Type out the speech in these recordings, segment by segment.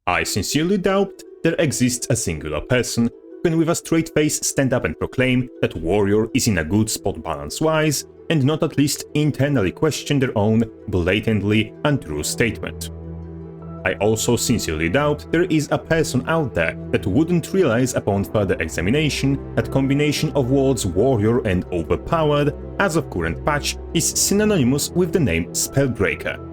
I sincerely doubt there exists a singular person who can with a straight face stand up and proclaim that Warrior is in a good spot balance-wise, and not at least internally question their own blatantly untrue statement. I also sincerely doubt there is a person out there that wouldn't realize upon further examination that combination of words warrior and overpowered as of current patch is synonymous with the name Spellbreaker.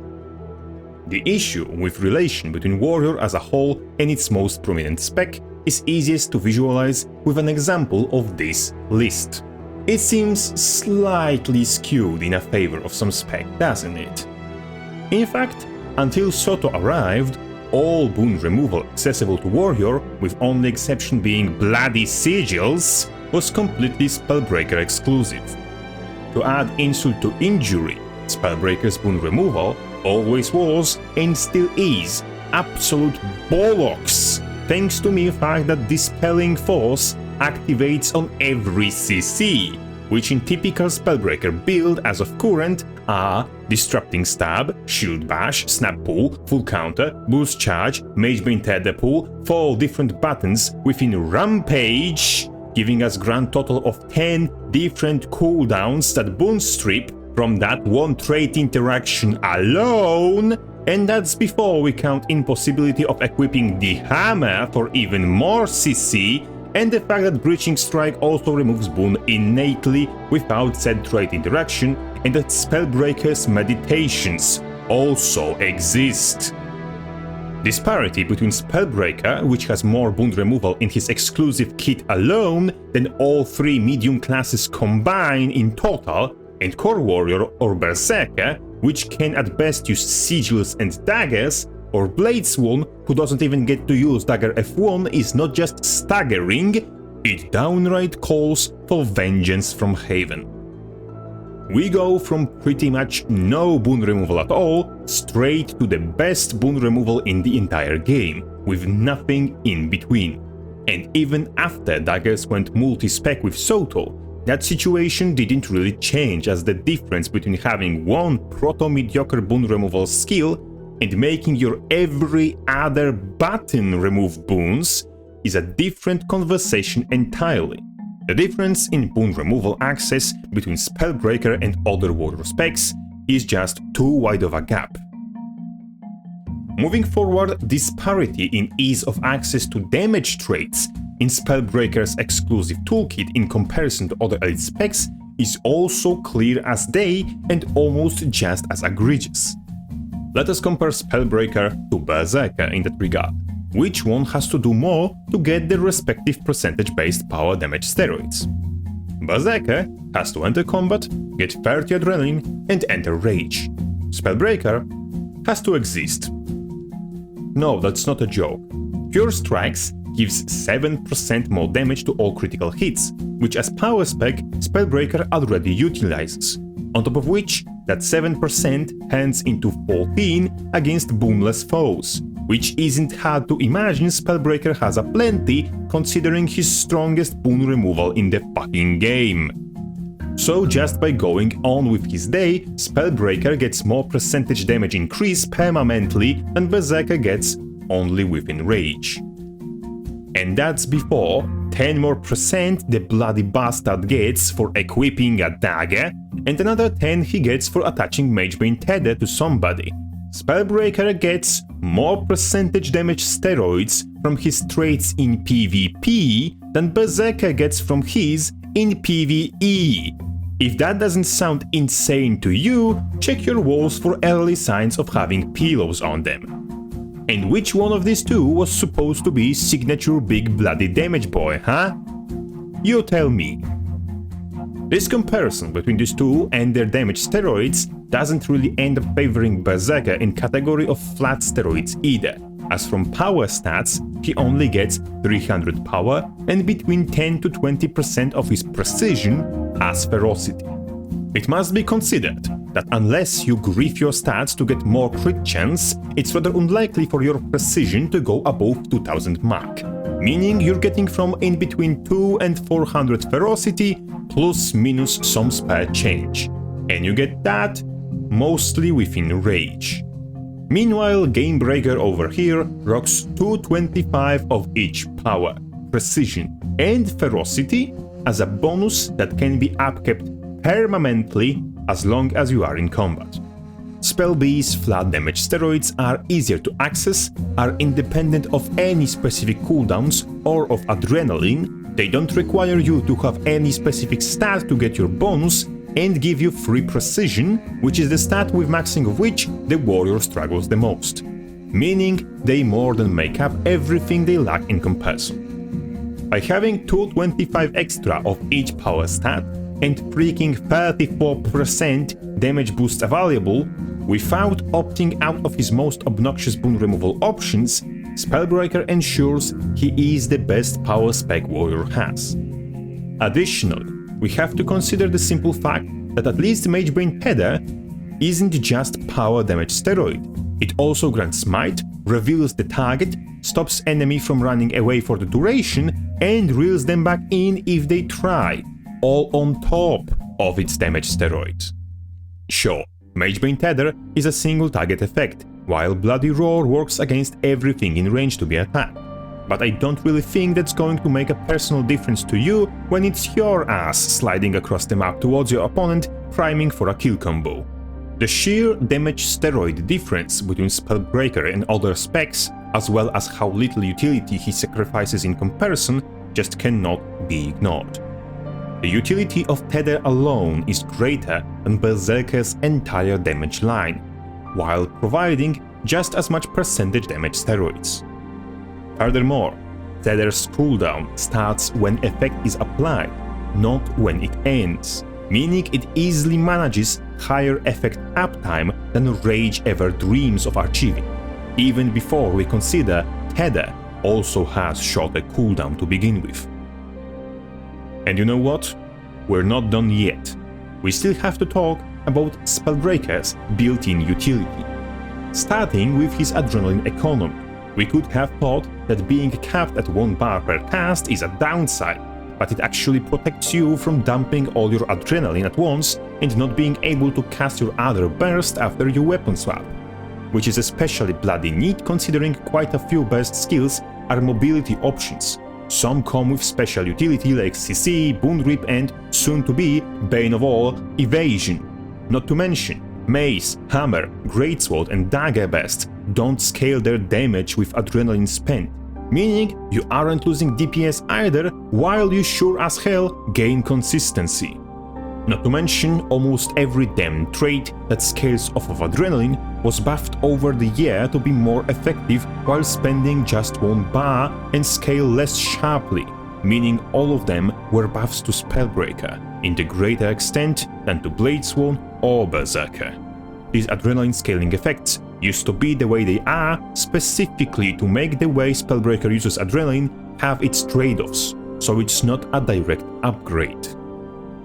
The issue with relation between warrior as a whole and its most prominent spec is easiest to visualize with an example of this list. It seems slightly skewed in a favor of some spec, doesn't it? In fact, until Soto arrived, all boon removal accessible to Warrior, with only exception being Bloody Sigils, was completely Spellbreaker exclusive. To add insult to injury, Spellbreaker's boon removal always was, and still is, absolute bollocks, thanks to mere fact that Dispelling Force activates on every CC, which in typical Spellbreaker build as of current are Disrupting Stab, Shield Bash, Snap Pull, Full Counter, Boost Charge, Magebane Tether Pull, 4 different buttons within Rampage, giving us grand total of 10 different cooldowns that boon strip from that one trait interaction alone, and that's before we count impossibility of equipping the Hammer for even more CC, and the fact that Breaching Strike also removes boon innately without said trait interaction, and that Spellbreaker's Meditations also exist. Disparity between Spellbreaker, which has more boon removal in his exclusive kit alone than all 3 medium classes combined in total, and Core Warrior or Berserker, which can at best use sigils and daggers, or Bladesworn, who doesn't even get to use dagger F1, is not just staggering, it downright calls for vengeance from Haven. We go from pretty much no boon removal at all, straight to the best boon removal in the entire game, with nothing in between. And even after daggers went multi-spec with Soto, that situation didn't really change, as the difference between having one proto-mediocre boon removal skill and making your every other button remove boons is a different conversation entirely. The difference in boon removal access between Spellbreaker and other warrior specs is just too wide of a gap. Moving forward, disparity in ease of access to damage traits in Spellbreaker's exclusive toolkit in comparison to other elite specs is also clear as day and almost just as egregious. Let us compare Spellbreaker to Berserker in that regard. Which one has to do more to get the respective percentage-based power damage steroids? Berserker has to enter combat, get 30 adrenaline, and enter rage. Spellbreaker has to exist. No, that's not a joke. Pure Strikes gives 7% more damage to all critical hits, which as power spec, Spellbreaker already utilizes. On top of which, that 7% hands into 14 against boomless foes, which isn't hard to imagine Spellbreaker has aplenty considering his strongest boon removal in the fucking game. So just by going on with his day, Spellbreaker gets more percentage damage increase permanently than Berserker gets only within rage. And that's before 10 more percent the bloody bastard gets for equipping a dagger, and another 10 he gets for attaching Magebane Tether to somebody. Spellbreaker gets more percentage damage steroids from his traits in PvP than Berserker gets from his in PvE. If that doesn't sound insane to you, check your walls for early signs of having pillows on them. And which one of these two was supposed to be signature big bloody damage boy, huh? You tell me. This comparison between these two and their damage steroids doesn't really end up favoring Berserker in category of flat steroids either, as from power stats he only gets 300 power and between 10 to 20% of his precision as ferocity. It must be considered that unless you grief your stats to get more crit chance, it's rather unlikely for your precision to go above 2000 mark, meaning you're getting from in between 2 and 400 ferocity plus minus some spare change, and you get that mostly within rage. Meanwhile, Gamebreaker over here rocks 225 of each power, precision and ferocity as a bonus that can be upkept permanently as long as you are in combat. Spellbee's flat damage steroids are easier to access, are independent of any specific cooldowns or of adrenaline, they don't require you to have any specific stat to get your bonus, and give you free precision, which is the stat with maxing of which the warrior struggles the most, meaning they more than make up everything they lack in comparison. By having 225 extra of each power stat and freaking 34% damage boost available, without opting out of his most obnoxious boon removal options, Spellbreaker ensures he is the best power spec warrior has. Additionally, we have to consider the simple fact that at least Magebane Tether isn't just power damage steroid. It also grants smite, reveals the target, stops enemy from running away for the duration, and reels them back in if they try, all on top of its damage steroids. Sure, Magebane Tether is a single target effect, while Bloody Roar works against everything in range to be attacked. But I don't really think that's going to make a personal difference to you when it's your ass sliding across the map towards your opponent, priming for a kill combo. The sheer damage steroid difference between Spellbreaker and other specs, as well as how little utility he sacrifices in comparison, just cannot be ignored. The utility of Tether alone is greater than Berserker's entire damage line, while providing just as much percentage damage steroids. Furthermore, Tether's cooldown starts when effect is applied, not when it ends, meaning it easily manages higher effect uptime than Rage ever dreams of achieving, even before we consider Tether also has shorter cooldown to begin with. And you know what? We're not done yet. We still have to talk about Spellbreaker's built-in utility. Starting with his adrenaline economy, we could have thought that being capped at 1 bar per cast is a downside, but it actually protects you from dumping all your adrenaline at once and not being able to cast your other burst after you weapon swap, which is especially bloody neat considering quite a few burst skills are mobility options. Some come with special utility like CC, Boon Rip and, soon to be, bane of all, evasion. Not to mention, Mace, Hammer, Greatsword and Dagger Burst don't scale their damage with adrenaline spent, meaning you aren't losing DPS either, while you sure as hell gain consistency. Not to mention, almost every damn trait that scales off of adrenaline was buffed over the year to be more effective while spending just 1 bar and scale less sharply, meaning all of them were buffs to Spellbreaker, in the greater extent than to Bladesworn or Berserker. These adrenaline scaling effects used to be the way they are specifically to make the way Spellbreaker uses adrenaline have its trade-offs, so it's not a direct upgrade.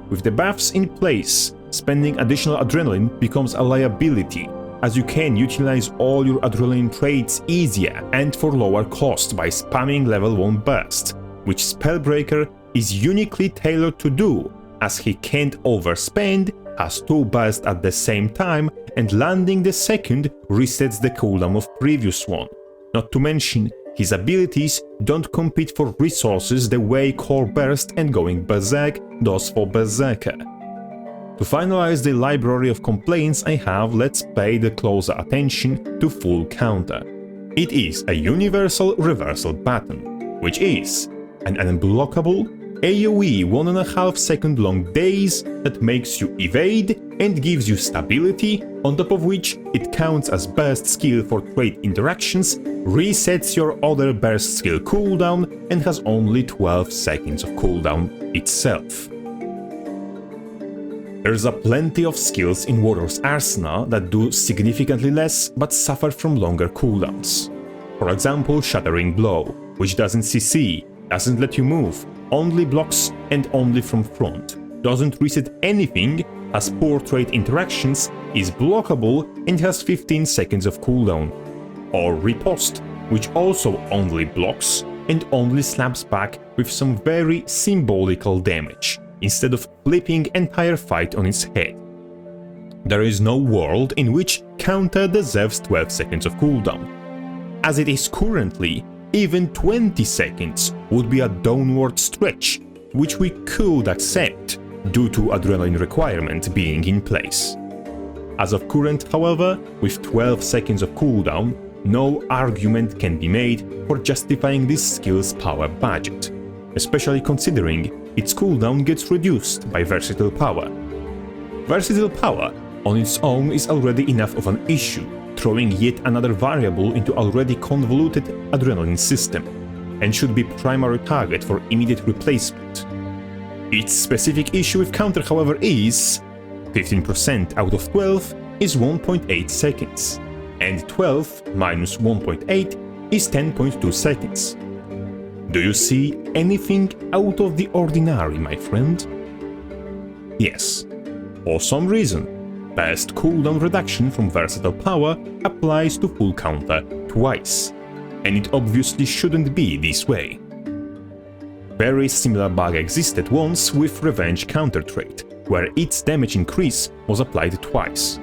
With the buffs in place, spending additional adrenaline becomes a liability, as you can utilize all your adrenaline traits easier and for lower cost by spamming level 1 burst, which Spellbreaker is uniquely tailored to do, as he can't overspend, has 2 bursts at the same time, and landing the second resets the cooldown of previous one. Not to mention, his abilities don't compete for resources the way Core Burst and going Berserk does for Berserker. To finalize the library of complaints I have, let's pay the closer attention to Full Counter. It is a universal reversal button, which is an unblockable AoE 1.5 second long daze that makes you evade and gives you stability, on top of which it counts as burst skill for trait interactions, resets your other burst skill cooldown and has only 12 seconds of cooldown itself. There's a plenty of skills in Warrior's arsenal that do significantly less but suffer from longer cooldowns. For example, Shattering Blow, which doesn't CC, doesn't let you move, only blocks and only from front, doesn't reset anything, has poor trait interactions, is blockable and has 15 seconds of cooldown. Or Riposte, which also only blocks and only slaps back with some very symbolical damage, instead of flipping entire fight on its head. There is no world in which counter deserves 12 seconds of cooldown. As it is currently, even 20 seconds would be a downward stretch, which we could accept due to adrenaline requirement being in place. As of current, however, with 12 seconds of cooldown, no argument can be made for justifying this skill's power budget, especially considering its cooldown gets reduced by versatile power. Versatile power on its own is already enough of an issue, throwing yet another variable into already convoluted adrenaline system, and should be primary target for immediate replacement. Its specific issue with counter, however, is 15% out of 12 is 1.8 seconds, and 12 minus 1.8 is 10.2 seconds. Do you see anything out of the ordinary, my friend? Yes. For some reason, burst cooldown reduction from versatile power applies to full counter twice, and it obviously shouldn't be this way. Very similar bug existed once with Revenge counter trait, where its damage increase was applied twice.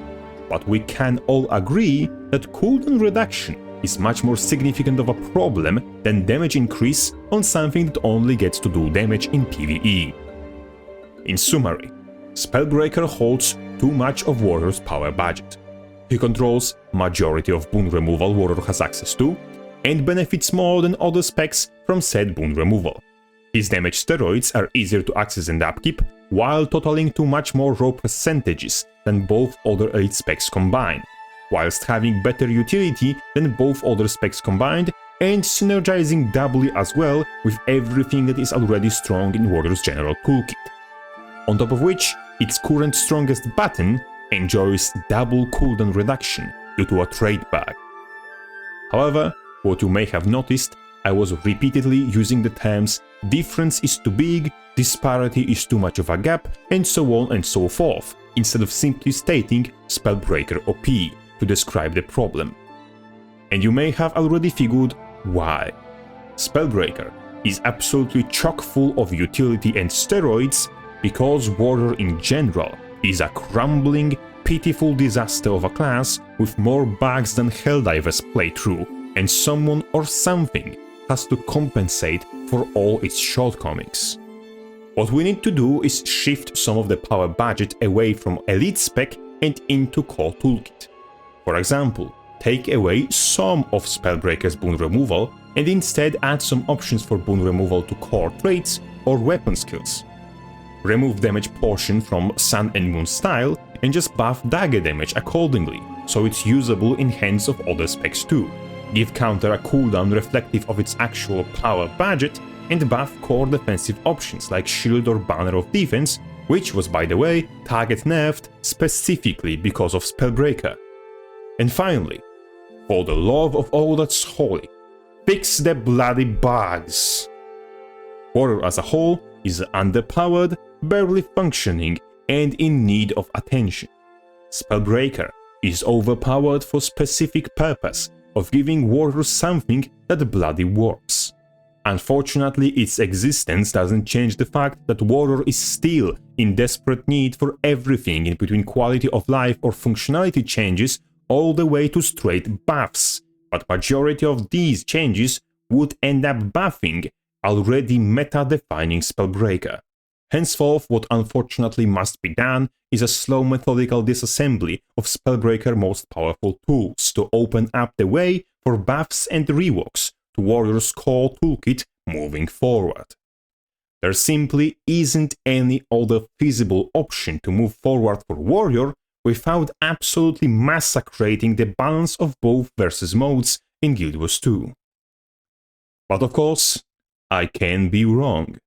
But we can all agree that cooldown reduction is much more significant of a problem than damage increase on something that only gets to do damage in PvE. In summary, Spellbreaker holds too much of Warrior's power budget. He controls majority of boon removal Warrior has access to, and benefits more than other specs from said boon removal. His damage steroids are easier to access and upkeep, while totaling to much more raw percentages than both other elite specs combined, whilst having better utility than both other specs combined, and synergizing doubly as well with everything that is already strong in Warrior's general toolkit. On top of which, its current strongest button enjoys double cooldown reduction due to a trait bug. However, what you may have noticed, I was repeatedly using the terms difference is too big, disparity is too much of a gap, and so on and so forth, instead of simply stating Spellbreaker OP to describe the problem. And you may have already figured why. Spellbreaker is absolutely chock full of utility and steroids because Warrior in general is a crumbling, pitiful disaster of a class with more bugs than Helldivers playthrough, and someone or something has to compensate for all its shortcomings. What we need to do is shift some of the power budget away from elite spec and into core toolkit. For example, take away some of Spellbreaker's boon removal and instead add some options for boon removal to core traits or weapon skills. Remove damage portion from Sun and Moon style and just buff dagger damage accordingly, so it's usable in hands of other specs too. Give counter a cooldown reflective of its actual power budget, and buff core defensive options like Shield or Banner of Defense, which was, by the way, target nerfed specifically because of Spellbreaker. And finally, for the love of all that's holy, fix the bloody bugs! Warrior as a whole is underpowered, barely functioning, and in need of attention. Spellbreaker is overpowered for specific purpose of giving Warrior something that bloody works. Unfortunately, its existence doesn't change the fact that Warrior is still in desperate need for everything in between quality of life or functionality changes all the way to straight buffs, but majority of these changes would end up buffing already meta-defining Spellbreaker. Henceforth, what unfortunately must be done is a slow methodical disassembly of Spellbreaker's most powerful tools to open up the way for buffs and reworks to Warrior's core toolkit moving forward. There simply isn't any other feasible option to move forward for Warrior without absolutely massacrating the balance of both versus modes in GW2. But of course, I can be wrong.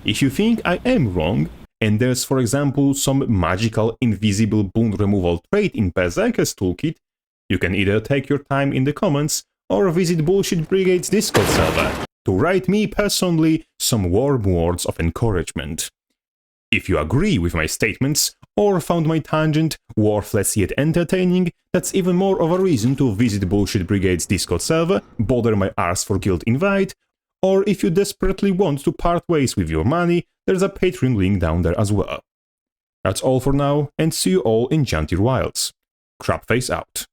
If you think I am wrong, and there's for example some magical invisible boon removal trait in Berserker's toolkit, you can either take your time in the comments or visit Bullshit Brigade's Discord server to write me personally some warm words of encouragement. If you agree with my statements or found my tangent worthless yet entertaining, that's even more of a reason to visit Bullshit Brigade's Discord server, bother my arse for guild invite, or if you desperately want to part ways with your money, there's a Patreon link down there as well. That's all for now, and see you all in Jantir Wilds. Crabface out.